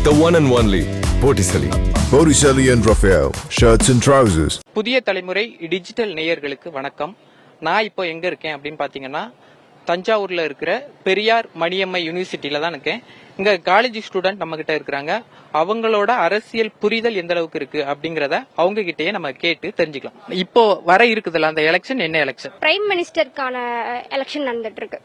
The one and only Botticelli. Botticelli and Raphael, shirts and trousers. புதிய தலைமுறை digital நேயர்களுக்கு வணக்கம். நான் இப்போ எங்க இருக்கேன் அப்படின்னு பாத்தீங்கன்னா தஞ்சாவூர்ல இருக்கிற பெரியார் மணியம்மை யூனிவர்சிட்டியில தான் இருக்கேன். இங்க காலேஜ் ஸ்டூடெண்ட் நம்ம கிட்ட இருக்கிறாங்க. அவங்களோட அரசியல் புரிதல் எந்த அளவுக்கு இருக்கு அப்படிங்கறத அவங்க கிட்டயே நம்ம கேட்டு தெரிஞ்சுக்கலாம். இப்போ வர இருக்குதுல்ல அந்த எலெக்ஷன் என்ன எலெக்ஷன்? பிரைம் மினிஸ்டருக்கான எலெக்ஷன் நடந்துட்டு இருக்கு.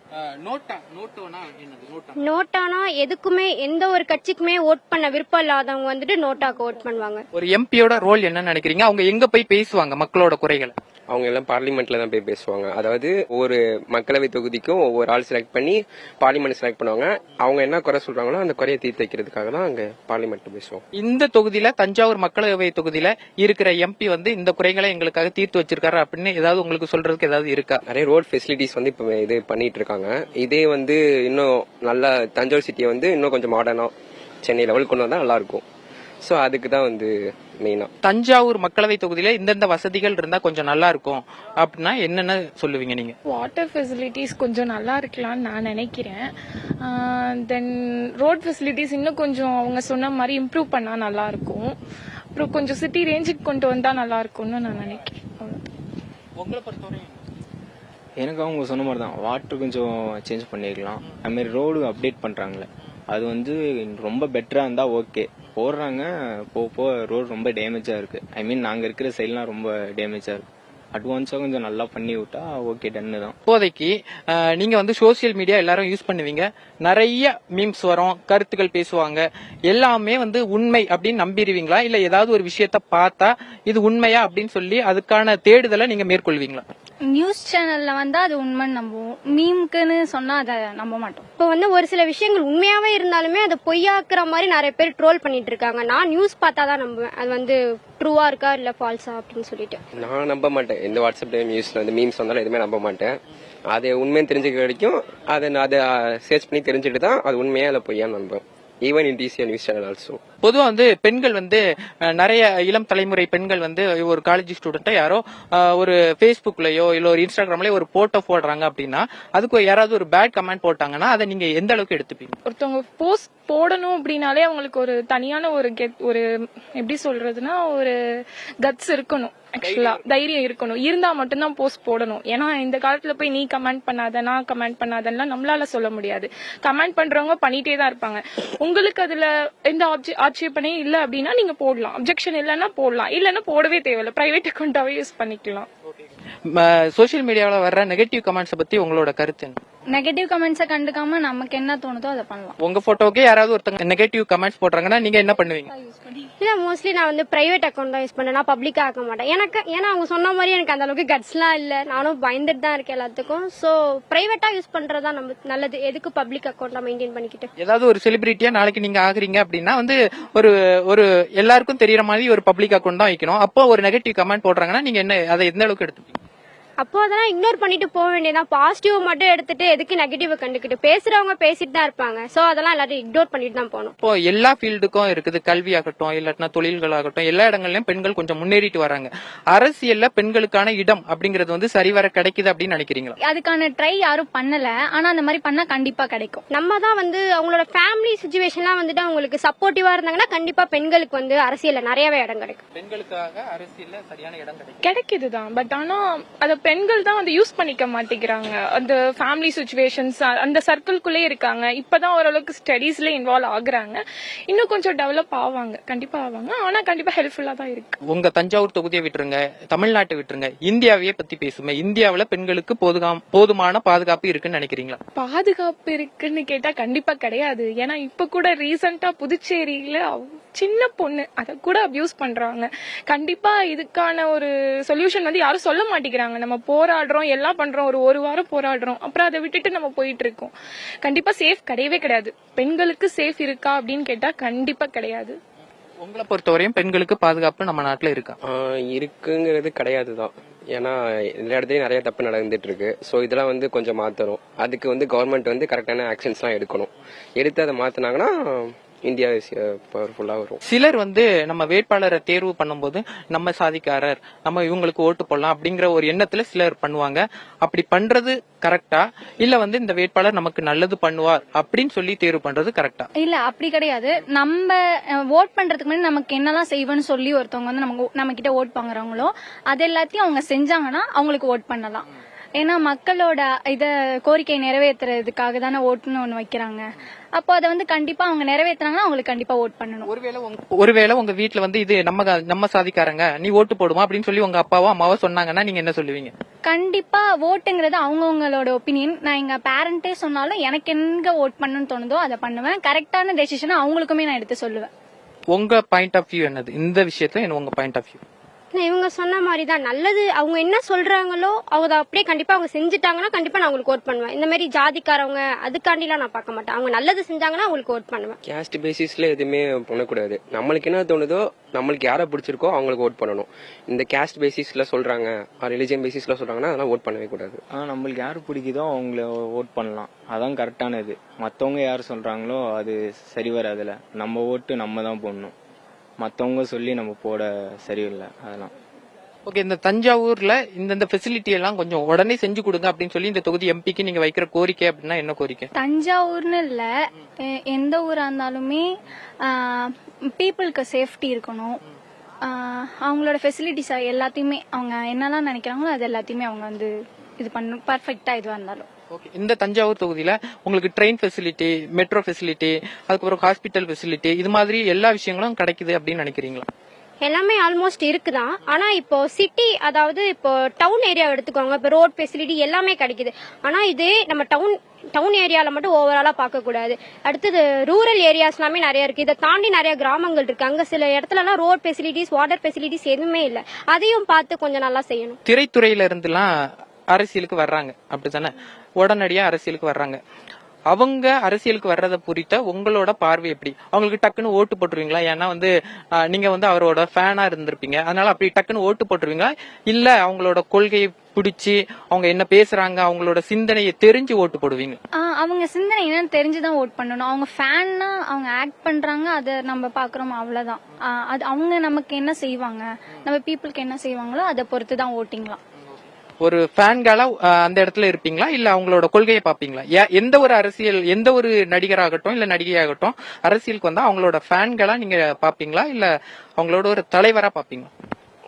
நோட்டானா எதுக்குமே எந்த ஒரு கட்சிக்குமே ஓட் பண்ண விருப்பம் இல்லாதவங்க வந்துட்டு நோட்டாக்கு ஓட் பண்ணுவாங்க. ஒரு எம்பியோட ரோல் என்ன நினைக்கிறீங்க? அவங்க எங்க போய் பேசுவாங்க மக்களோட குறைகளை? அவங்க எல்லாம் பார்லிமெண்ட்ல தான் போய் பேசுவாங்க. அதாவது ஒவ்வொரு மக்களவை தொகுதிக்கும் ஒவ்வொரு ஆள் செலக்ட் பண்ணி பார்லிமெண்ட் செலக்ட் பண்ணுவாங்க. அவங்க என்ன குறை சொல்றாங்களோ அந்த குறையை தீர்த்து வைக்கிறதுக்காக தான் அங்க பார்லிமெண்ட் பேசுவோம். இந்த தொகுதியில தஞ்சாவூர் மக்களவை தொகுதியில இருக்கிற எம்பி வந்து இந்த குறைகளை எங்களுக்காக தீர்த்து வச்சிருக்காரு அப்படின்னு ஏதாவது உங்களுக்கு சொல்றதுக்கு ஏதாவது இருக்கா? நிறைய ரோட் ஃபெசிலிட்டிஸ் வந்து இப்ப இது பண்ணிட்டு இருக்காங்க. இதே வந்து இன்னும் நல்லா தஞ்சாவூர் சிட்டியை வந்து இன்னும் கொஞ்சம் மாடர்னா சென்னை லெவல் கொண்டு வந்தா நல்லா இருக்கும். சோ அதுக்கு தான் வந்து மெயினா தஞ்சாவூர் மக்களவை தொகுதியில இந்தந்த வசதிகள் இருந்தா கொஞ்சம் நல்லா இருக்கும் அப்படின்னா என்னென்ன சொல்லுவீங்க நீங்க? வாட்டர் ஃபெசிலிட்டிஸ் கொஞ்சம் நல்லா இருக்கலாம்னு நான் நினைக்கிறேன். தென் ரோட் ஃபெசிலிட்டிஸ் இன்னும் கொஞ்சம் அவங்க சொன்ன மாதிரி இம்ப்ரூவ் பண்ணா நல்லா இருக்கும். அப்புறம் கொஞ்சம் சிட்டி ரேஞ்சுக்கு கொண்டு வந்தா நல்லா இருக்கும்னு நான் நினைக்கிறேன். உங்களை பொறுத்தவரை எனக்கு அவங்க சொன்ன மாதிரி தான் வாட்டர் கொஞ்சம் சேஞ்ச் பண்ணிருக்கலாம். அது மாதிரி ரோடு அப்டேட் பண்றாங்களே அது வந்து ரொம்ப பெட்டரா இருந்தா ஓகே. போடுறாங்க போ ரோடு ரொம்ப டேமேஜா இருக்கு. ஐ மீன் நாங்க இருக்கிற சைட்லாம் ரொம்ப டேமேஜா இருக்கு. அட்வான்ஸா கொஞ்சம் நல்லா பண்ணி விட்டா ஓகே டன்னு தான். இப்போதைக்கு நீங்க வந்து சோசியல் மீடியா எல்லாரும் யூஸ் பண்ணுவீங்க. நிறைய மீம்ஸ் வரும், கருத்துக்கள் பேசுவாங்க. எல்லாமே வந்து உண்மை அப்படின்னு நம்பிடுவீங்களா? இல்ல ஏதாவது ஒரு விஷயத்த பார்த்தா இது உண்மையா அப்படின்னு சொல்லி அதுக்கான தேடுதலை நீங்க மேற்கொள்வீங்களா? நியூஸ் சேனல்ல வந்தா அது உண்மைன்னு நம்புவோம். மீம்க்குன்னு சொன்னா அதை நம்ப மாட்டோம். இப்போ வந்து ஒரு சில விஷயங்கள் உண்மையாவே இருந்தாலுமே அதை பொய்யாக்குற மாதிரி நிறைய பேர் ட்ரோல் பண்ணிட்டு இருக்காங்க. நான் நியூஸ் பார்த்தாதான் நம்புவேன் அது வந்து ட்ரூவா இருக்கா இல்ல ஃபால்ஸா அப்படின்னு சொல்லிட்டு. நான் நம்ப மாட்டேன். எந்த வாட்ஸ்அப் நியூஸ்ல வந்து மீம்ஸ் வந்தாலும் எதுவுமே நம்ப மாட்டேன். அது உண்மைன்னு தெரிஞ்சுக்க வரைக்கும் அதை சர்ச் பண்ணி தெரிஞ்சுட்டு தான் அது உண்மையா இல்ல பொய்யா நம்புவேன். ஈவன் இன் டிசியா நியூஸ் சேனல் ஆல்சோ. பொதுவா வந்து பெண்கள் வந்து நிறைய இளம் தலைமுறை பெண்கள் வந்து ஒரு காலேஜ் ஸ்டூடெண்ட்டை யாரோ ஒரு பேஸ்புக்லயோ இல்ல ஒரு இன்ஸ்டாகிராம்லயோ ஒரு போட்டோ போடுறாங்க அப்படின்னா அதுக்கு யாராவது ஒரு பேட் கமெண்ட் போட்டாங்கன்னா அதை நீங்க எந்த அளவுக்கு எடுத்துப்பீங்க? ஒருத்தவங்க போஸ்ட் போடணும் அப்படின்னாலே அவங்களுக்கு ஒரு தனியான ஒரு எப்படி சொல்றதுன்னா ஒரு கட்ஸ் இருக்கணும். ஆக்சுவலா தைரியம் இருக்கணும். இருந்தா மட்டும்தான் போஸ்ட் போடணும். ஏன்னா இந்த காலத்துல போய் நீ கமெண்ட் பண்ணாத நான் கமெண்ட் பண்ணாதன்னா நம்மளால சொல்ல முடியாது. கமெண்ட் பண்றவங்க பண்ணிட்டே தான் இருப்பாங்க. உங்களுக்கு அதுல எந்த ஆட்சேபனே இல்ல அப்படின்னா நீங்க போடலாம். அப்ஜெக்ஷன் இல்லைன்னா போடலாம். இல்லைன்னா போடவே தேவையில்லை. பிரைவேட் அக்கௌண்டாவே யூஸ் பண்ணிக்கலாம். சோசியல் மீடியாவில் வர்ற நெகட்டிவ் கமெண்ட்ஸ் பத்தி உங்களோட கருத்து என்ன? நெகட்டிவ் கமெண்ட்ஸை கண்டுக்காம நமக்கு என்ன தோணுதோ அதை பண்ணலாம். உங்க போட்டோக்கே யாராவது ஒருத்தங்க நெகட்டிவ் கமெண்ட்ஸ் போடுறாங்கன்னா நீங்க என்ன பண்ணுவீங்க? இல்ல மோஸ்ட்லி நான் வந்து பிரைவேட் அக்கௌண்ட் தான் யூஸ் பண்ணேன். நான் பப்ளிக்கா ஆக்க மாட்டேன். ஏன்னா அவங்க சொன்ன மாதிரி எனக்கு அந்த அளவுக்கு கட்ஸ்லாம் இல்ல. நானும் பயந்துட்டு தான் இருக்கேன் எல்லாத்துக்கும். சோ பிரைவேட்டா யூஸ் பண்றதா நம்ம நல்லது. எதுக்கு பப்ளிக் அக்கௌண்டா மெயின்டைன் பண்ணிக்கிட்டு? ஏதாவது ஒரு செலிபிரிட்டியா நாளைக்கு நீங்க ஆகுறீங்க அப்படின்னா வந்து ஒரு எல்லாருக்கும் தெரியற மாதிரி ஒரு பப்ளிக் அக்கௌண்ட் தான் வைக்கணும். அப்போ ஒரு நெகட்டிவ் கமெண்ட் போடுறாங்கன்னா நீங்க என்ன அதை எந்த அளவுக்கு எடுத்துப்பீங்க? அப்போ அதெல்லாம் இக்னோர் பண்ணிட்டு போக வேண்டியதான். பாசிட்டிவ் மட்டும் எடுத்துட்டு எதுக்கு நெகட்டிவ் கண்டுக்கிட்டு? பேசுறவங்க பேசிட்டு தான் இருப்பாங்க. சோ அதெல்லாம் எல்லாரும் இக்னோர் பண்ணிட்டு தான் போகணும். இப்போ எல்லா ஃபீல்டுக்கும் இருக்குது. கல்வி ஆகட்டும் இல்லாட்டினா தொழில்கள் ஆகட்டும் எல்லா இடங்கள்லயும் பெண்கள் கொஞ்சம் முன்னேறிட்டு வராங்க. அரசியல்ல பெண்களுக்கான இடம் அப்படிங்கறது வந்து சரிவர கிடைக்குது அப்படின்னு நினைக்கிறீங்களா? அதுக்கான ட்ரை யாரும் பண்ணல. ஆனா அந்த மாதிரி பண்ணா கண்டிப்பா கிடைக்கும். நம்ம தான் வந்து அவங்களோட ஃபேமிலி சிச்சுவேஷன்லாம் வந்துட்டு அவங்களுக்கு சப்போர்ட்டிவா இருந்தாங்கன்னா கண்டிப்பா பெண்களுக்கு வந்து அரசியல்ல நிறையவே இடம் கிடைக்கும். பெண்களுக்காக அரசியல்ல சரியான இடம் கிடைக்குதுதான். பட் ஆனா அத பெண்கள் தான் வந்து யூஸ் பண்ணிக்க மாட்டேங்கிறாங்க. அந்த ஃபேமிலி சிச்சுவேஷன்ஸ் அந்த சர்க்கிள்குள்ளே இருக்காங்க. இப்பதான் ஓரளவுக்கு ஸ்டடீஸ்ல இன்வால்வ் ஆகுறாங்க. இன்னும் கொஞ்சம் டெவலப் ஆவாங்க. கண்டிப்பா ஆவாங்க. ஆனா கண்டிப்பா ஹெல்ப்ஃபுல்லா தான் இருக்கு. உங்க தஞ்சாவூர் தொகுதியை விட்டுருங்க, தமிழ்நாட்டை விட்டுருங்க, இந்தியாவையே பத்தி பேசுமே. இந்தியாவில பெண்களுக்கு போதுமான பாதுகாப்பு இருக்குன்னு நினைக்கிறீங்களா? பாதுகாப்பு இருக்குன்னு கேட்டா கண்டிப்பா கிடையாது. ஏன்னா இப்ப கூட ரீசெண்டா புதுச்சேரியில சின்ன பொண்ணு அத கூட அபியூஸ் பண்றாங்க. கண்டிப்பா இதுக்கான ஒரு சொல்யூஷன் வந்து யாரும் சொல்ல மாட்டேங்கிறாங்க. நம்ம போராடுறோம் எல்லாம் பண்றோம். ஒரு வாரம் போராடுறோம். அப்புறம் அதை விட்டுட்டு நம்ம போயிட்டு இருக்கோம். கண்டிப்பா சேஃப் கிடையவே கிடையாது. பெண்களுக்கு சேஃப் இருக்கா அப்படின்னு கேட்டா கண்டிப்பா கிடையாது. உங்களை பொறுத்தவரையும் பெண்களுக்கு பாதுகாப்பு நம்ம நாட்டுல இருக்கா? இருக்குங்கிறது கிடையாது தான். ஏன்னா எல்லா இடத்துலயும் நிறைய தப்பு நடந்துட்டு இருக்கு. ஸோ இதெல்லாம் வந்து கொஞ்சம் மாத்தணும். அதுக்கு வந்து கவர்மெண்ட் வந்து கரெக்டான ஆக்ஷன்ஸ்லாம் எடுக்கணும். எடுத்து அதை மாத்தினாங்கன்னா இந்தியா பவர்ஃபுல்லா வரும். சிலர் வந்து நம்ம வேட்பாளரை தேர்வு பண்ணும்போது நம்ம சாதிக்காரர், நம்ம இவங்களுக்கு ஓட்டு போடலாம் அப்படிங்கிற ஒரு எண்ணத்துல சிலர் பண்ணுவாங்க. அப்படி பண்றது கரெக்டா, இல்ல வந்து இந்த வேட்பாளர் நமக்கு நல்லது பண்ணுவார் அப்படின்னு சொல்லி தேர்வு பண்றது கரெக்டா? இல்ல அப்படி கிடையாது. நம்ம ஓட் பண்றதுக்கு முன்னாடி நமக்கு என்னெல்லாம் செய்வோம்னு சொல்லி ஒருத்தவங்க வந்து நம்ம கிட்ட ஓட் வாங்குறவங்களோ அது எல்லாத்தையும் அவங்க செஞ்சாங்கன்னா அவங்களுக்கு ஓட் பண்ணலாம். ஏன்னா மக்களோட இத கோரிக்கை நிறைவேற்றுறதுக்காக தானே ஓட்டுன்னு ஒண்ணு வைக்கிறாங்க. அப்போ அதை வந்து கண்டிப்பா அவங்க நிறைவேற்றினாங்கன்னா அவங்களுக்கு கண்டிப்பா ஓட் பண்ணணும். ஒருவேளை உங்க வீட்டுல வந்து இது நம்ம சாதிக்காரங்க, நீ ஓட்டு போடுமா அப்படின்னு சொல்லி உங்க அப்பாவோ அம்மாவோ சொன்னாங்கன்னா நீங்க என்ன சொல்லுவீங்க? கண்டிப்பா ஓட்டுங்கிறது அவங்கவுங்களோட ஒப்பீனியன். நான் எங்க பேரண்டே சொன்னாலும் எனக்கு எங்க ஓட் பண்ணணும்னு தோணுதோ அதை பண்ணுவேன். கரெக்டான டெசிஷனை அவங்களுக்குமே நான் எடுத்து சொல்லுவேன். உங்க பாயிண்ட் ஆஃப் வியூ என்னது இந்த விஷயத்துல? என்ன உங்க பாயிண்ட் ஆஃப் வியூ? இவங்க சொன்ன மாதிரி தான் நல்லது. அவங்க என்ன சொல்றாங்களோ அவங்க அப்படியே கண்டிப்பா அவங்க செஞ்சுட்டாங்கன்னா கண்டிப்பா நான் அவங்களுக்கு ஓட் பண்ணுவேன். இந்த மாதிரி ஜாதிக்காரவங்க அதுக்காண்டிலாம் நான் பார்க்க மாட்டேன். அவங்க நல்லது செஞ்சாங்கன்னா அவங்களுக்கு ஓட் பண்ணுவேன். கேஸ்ட் பேசிஸ்ல எதுவுமே பண்ணக்கூடாது. நம்மளுக்கு என்ன தோணுதோ, நம்மளுக்கு யாரை பிடிச்சிருக்கோ அவங்களுக்கு ஓட் பண்ணணும். இந்த கேஸ்ட் பேசிஸ்ல சொல்றாங்க, ரிலிஜியன் பேசிஸ்ல சொல்றாங்கன்னா அதெல்லாம் ஓட் பண்ணவே கூடாது. நம்மளுக்கு யாரு பிடிக்குதோ அவங்கள ஓட் பண்ணலாம், அதான் கரெக்டானது. மத்தவங்க யாரு சொல்றாங்களோ அது சரி வராதுல. நம்ம ஓட்டு நம்ம தான் போடணும், மத்தவங்க சொல்லி நம்ம போட சரியில்லை. அதெல்லாம் ஓகே. இந்த தஞ்சாவூர்ல இந்த ஃபெசிலிட்டி எல்லாம் கொஞ்சம் உடனே செஞ்சு கொடுங்க அப்படின்னு சொல்லி இந்த தொகுதி எம்பிக்கு நீங்க வைக்கிற கோரிக்கை அப்படின்னா என்ன கோரிக்கை? தஞ்சாவூர்னு இல்ல, எந்த ஊரா இருந்தாலுமே பீப்புளுக்கு சேஃப்டி இருக்கணும். அவங்களோட ஃபெசிலிட்டிஸ் எல்லாத்தையுமே அவங்க என்னெல்லாம் நினைக்கிறாங்களோ அது எல்லாத்தையுமே அவங்க வந்து இது பண்ணணும், பர்ஃபெக்டா இதுவா இருந்தாலும். இந்த தஞ்சாவூர் தொகுதியில உங்களுக்கு ட்ரெயின் ஃபெசிலிட்டி, மெட்ரோ ஃபெசிலிட்டி, அதுக்கப்புறம் ஹாஸ்பிட்டல் ஃபெசிலிட்டி, இது மாதிரி எல்லா விஷயங்களும் கிடைக்குது அப்படின்னு நினைக்கிறீங்களா? எல்லாமே ஆல்மோஸ்ட் இருக்குதான். ஆனா இப்போ சிட்டி, அதாவது இப்போ டவுன் ஏரியா எடுத்துக்கோங்க, இப்போ ரோட் ஃபெசிலிட்டி எல்லாமே கிடைக்குது. ஆனா இது நம்ம டவுன் ஏரியால மட்டும் ஓவராலா பார்க்க கூடாது. அடுத்தது ரூரல் ஏரியாஸ் எல்லாமே நிறைய இருக்கு. இதை தாண்டி நிறைய கிராமங்கள் இருக்கு. அங்க சில இடத்துல எல்லாம் ரோட் ஃபெசிலிட்டிஸ், வாட்டர் ஃபெசிலிட்டிஸ் எதுவுமே இல்ல. அதையும் பார்த்து கொஞ்சம் நல்லா செய்யணும். திரைத்துறையில இருந்துலாம் அரசியலுக்கு வர்றாங்க அப்படித்தானே, உடனடியா அரசியலுக்கு வர்றாங்க. அவங்க அரசியலுக்கு வர்றத குறித்த உங்களோட பார்வை எப்படி? அவங்களுக்கு டக்குன்னு ஓட்டு போட்டுருவீங்களா? ஏன்னா வந்து நீங்க வந்து அவரோட ஃபேனா இருந்திருப்பீங்க, அதனால அப்படி டக்குன்னு ஓட்டு போட்டுருவீங்களா? இல்ல அவங்களோட கொள்கையை பிடிச்சி அவங்க என்ன பேசுறாங்க, அவங்களோட சிந்தனையை தெரிஞ்சு ஓட்டு போடுவீங்க? அவங்க சிந்தனை என்னன்னு தெரிஞ்சுதான் ஓட் பண்ணணும். அவங்க ஃபேன்னா அவங்க ஆக்ட் பண்றாங்க, அதை நம்ம பாக்குறோம், அவ்வளவுதான். அது அவங்க நமக்கு என்ன செய்வாங்க, நம்ம பீப்புளுக்கு என்ன செய்வாங்களோ அதை பொறுத்துதான் ஓட்டிங்களாம். ஒரு ஃபேன்களா அந்த இடத்துல இருப்பீங்களா, இல்ல அவங்களோட கொள்கையை பாப்பீங்களா? எந்த ஒரு அரசியல், எந்த ஒரு நடிகராகட்டும் இல்ல நடிகையாகட்டும் அரசியலுக்கு வந்தா அவங்களோட ஃபேன்களா நீங்க பாப்பீங்களா, இல்ல அவங்களோட ஒரு தலைவரா பாப்பீங்களா?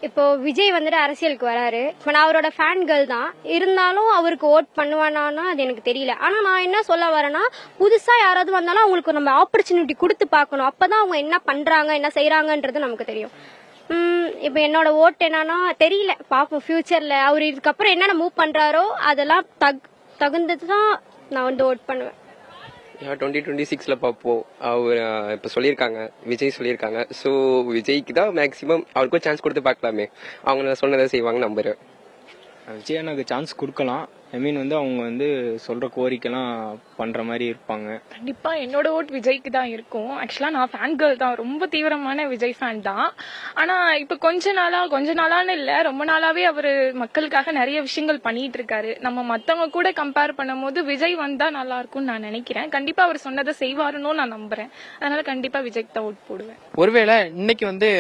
இப்போ விஜய் வந்துட்டு அரசியலுக்கு வராரு, இப்போ நான் அவரோட ஃபேன் கேர்ள் தான். இருந்தாலும் அவருக்கு ஓட் பண்ணுவானா அது எனக்கு தெரியல. ஆனா நான் என்ன சொல்ல வரேன்னா, புதுசா யாராவது வந்தாலும் அவங்களுக்கு நம்ம ஆப்பர்ச்சுனிட்டி கொடுத்து பார்க்கணும். அப்பதான் அவங்க என்ன பண்றாங்க, என்ன செய்யறாங்கன்றது நமக்கு தெரியும். இப்ப என்னோட ஓட்டு என்னன்னா தெரியல, பாப்போம் ஃபியூச்சர்ல அவர் இதுக்கப்புறம் என்னென்ன மூவ் பண்றாரோ அதெல்லாம் தகுந்ததுதான் நான் வந்து ஓட் பண்ணுவேன். 2026ல பார்ப்போம். அவர் இப்ப சொல்லியிருக்காங்க, விஜய் சொல்லியிருக்காங்க. ஸோ விஜய்க்கு தான் மேக்சிமம் அவருக்கும் சான்ஸ் கொடுத்து பார்க்கலாமே. அவங்க சொன்னதை செய்வாங்க நம்புறேன். விஜய் எனக்கு சான்ஸ் கொடுக்கலாம். வந்து அவங்க வந்து சொல்ற கோரிக்கைலாம் பண்ற மாதிரி இருப்பாங்க. கண்டிப்பா என்னோட ஓட் விஜய்க்கு தான் இருக்கும். ஆக்சுவலா நான் ஃபேன் கேர்ள் தான், ரொம்ப தீவிரமான விஜய் ஃபேன் தான். ஆனா இப்ப கொஞ்ச நாளான்னு இல்ல, ரொம்ப நாளாவே அவரு மக்களுக்காக நிறைய விஷயங்கள் பண்ணிட்டு இருக்காரு. நம்ம மத்தவங்க கூட கம்பேர் பண்ணும்போது விஜய் வந்தா நல்லா இருக்கும்னு நான் நினைக்கிறேன். கண்டிப்பா அவர் சொன்னதை செய்வாருன்னு நான் நம்புறேன். அதனால கண்டிப்பா விஜய்க்கு தான் ஓட் போடுவேன். ஒருவேளை இன்னைக்கு வந்து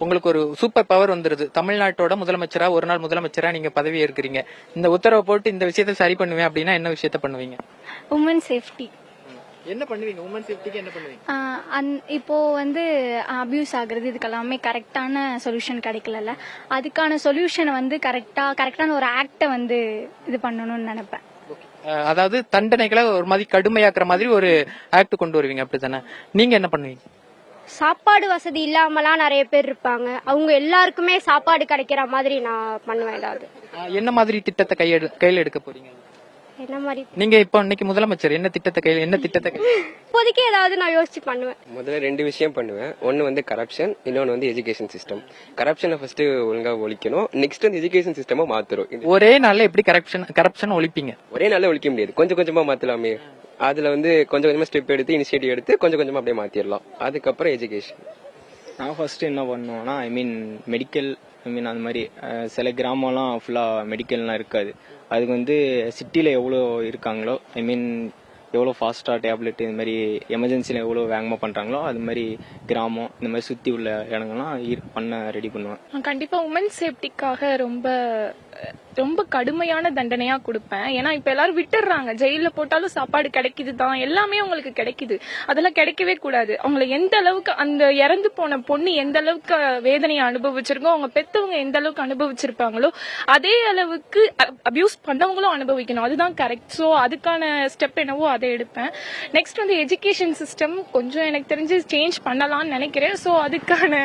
உங்களுக்கு ஒரு சூப்பர் பவர் வந்துருது, தமிழ்நாட்டோட முதலமைச்சரா, ஒரு நாள் முதலமைச்சரா நீங்க பதவி ஏற்கிறீங்க, இந்த உத்தரவை போட்டு இந்த விஷயத்தை சரி பண்ணுவேன் அப்படின்னா என்ன விஷயத்த பண்ணுவீங்க? Women safety. என்ன பண்ணுவீங்க? உமன் சேஃப்டிக்கு என்ன பண்ணுவீங்க? இப்போ வந்து அபியூஸ் ஆகுறது, இதுக்கெல்லாமே கரெக்டான சொல்யூஷன் கிடைக்கல. அதுக்கான சொல்யூஷனை வந்து கரெக்டான ஒரு ஆக்ட வந்து இது பண்ணணும்னு நினைப்பேன். அதாவது தண்டனைகளை ஒரு மாதிரி கடுமையாக்குற மாதிரி ஒரு ஆக்ட் கொண்டு வருவீங்க, அப்படித்தானே? நீங்க என்ன பண்ணுவீங்க? சாப்பாடு வசதி இல்லாமலாம் நிறைய பேர் இருப்பாங்க, அவங்க எல்லாருக்குமே சாப்பாடு கிடைக்கிற மாதிரி நான் பண்ணுவேன். ஏதாவது என்ன மாதிரி திட்டத்தை கையில எடுக்க போறீங்க? என்ன மாதிரி நீங்க இப்போ இன்னைக்கு முதலமைச்சர், என்ன திட்டத்தை இப்போதைக்கு ஏதாவது நான் யோசிச்சு பண்ணுவேன். முதல்ல 2 விஷயம் பண்ணுவேன். ஒன்னு வந்து கரப்ஷன், இன்னொன்னு வந்து எஜுகேஷன் சிஸ்டம். கரப்ஷனை ஃபர்ஸ்ட் ஒழுங்கா ஒழிக்கணும், நெக்ஸ்ட் வந்து எஜுகேஷன் சிஸ்டமா மாத்துறோம். ஒரே நாள்ல எப்படி கரப்ஷன் ஒழிப்பீங்க? ஒரே நாள்ல ஒழிக்க முடியாது, கொஞ்சம் கொஞ்சமா மாத்தலாமே. அதுல வந்து கொஞ்சம் கொஞ்சமா ஸ்டெப் எடுத்து, இனிஷியேட்டிவ் எடுத்து கொஞ்சம் கொஞ்சமா அப்படியே மாத்திரலாம். அதுக்கப்புறம் எஜுகேஷன். நான் ஃபர்ஸ்ட் என்ன பண்ணுவேன்னா, மெடிக்கல், அந்த மாதிரி சில கிராமம்லாம் ஃபுல்லா மெடிக்கல்லாம் இருக்காது. அதுக்கு வந்து சிட்டில எவ்வளோ இருக்காங்களோ, எவ்வளோ ஃபாஸ்ட்டாக டேப்லெட் இந்த மாதிரி எமர்ஜென்சியில் எவ்வளோ வேகமாக பண்ணுறாங்களோ அது மாதிரி கிராமம் இந்த மாதிரி சுற்றி உள்ள இடங்கள்லாம் பண்ண ரெடி பண்ணுவேன். கண்டிப்பா உமன் சேஃப்டிக்காக ரொம்ப கடுமையான தண்டனையா கொடுப்பேன். ஏன்னா இப்ப எல்லாரும் விட்டுடுறாங்க, ஜெயில போட்டாலும் சாப்பாடு கிடைக்குது தான், எல்லாமே அவங்களுக்கு கிடைக்குது. அதெல்லாம் கிடைக்கவே கூடாது. அவங்களை எந்த அளவுக்கு அந்த இறந்து போன பொண்ணு எந்த அளவுக்கு வேதனையை அனுபவிச்சிருக்கோ, அவங்க பெத்தவங்க எந்த அளவுக்கு அனுபவிச்சிருப்பாங்களோ அதே அளவுக்கு அபியூஸ் பண்ணவங்களும் அனுபவிக்கணும். அதுதான் கரெக்ட். ஸோ அதுக்கான ஸ்டெப் என்னவோ அதை எடுப்பேன். நெக்ஸ்ட் வந்து எஜுகேஷன் சிஸ்டம் கொஞ்சம் எனக்கு தெரிஞ்சு சேஞ்ச் பண்ணலாம்னு நினைக்கிறேன். ஸோ அதுக்கான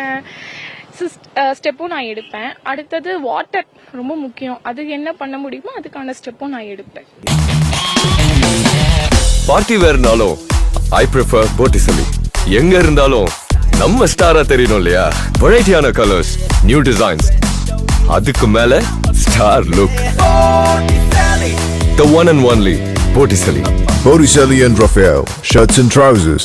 ஸ்டெப்பும் நான் எடுப்பேன். அடுத்தது வாட்டர் ரொம்ப முக்கியம். அது என்ன பண்ண முடியுமோ அதுக்கான ஸ்டெப்பும் நான் எடுப்பேன். பார்ட்டி வேர்னாலும் ஐ ப்ரிஃபர் போட்டிசலி. எங்க இருந்தாலும் நம்ம ஸ்டாரா தெரியணும் இல்லையா? வெரைட்டியான கலர்ஸ், நியூ டிசைன்ஸ், அதுக்கு மேல star look. The one and only Botticelli. Botticelli and Raphael, shirts and trousers.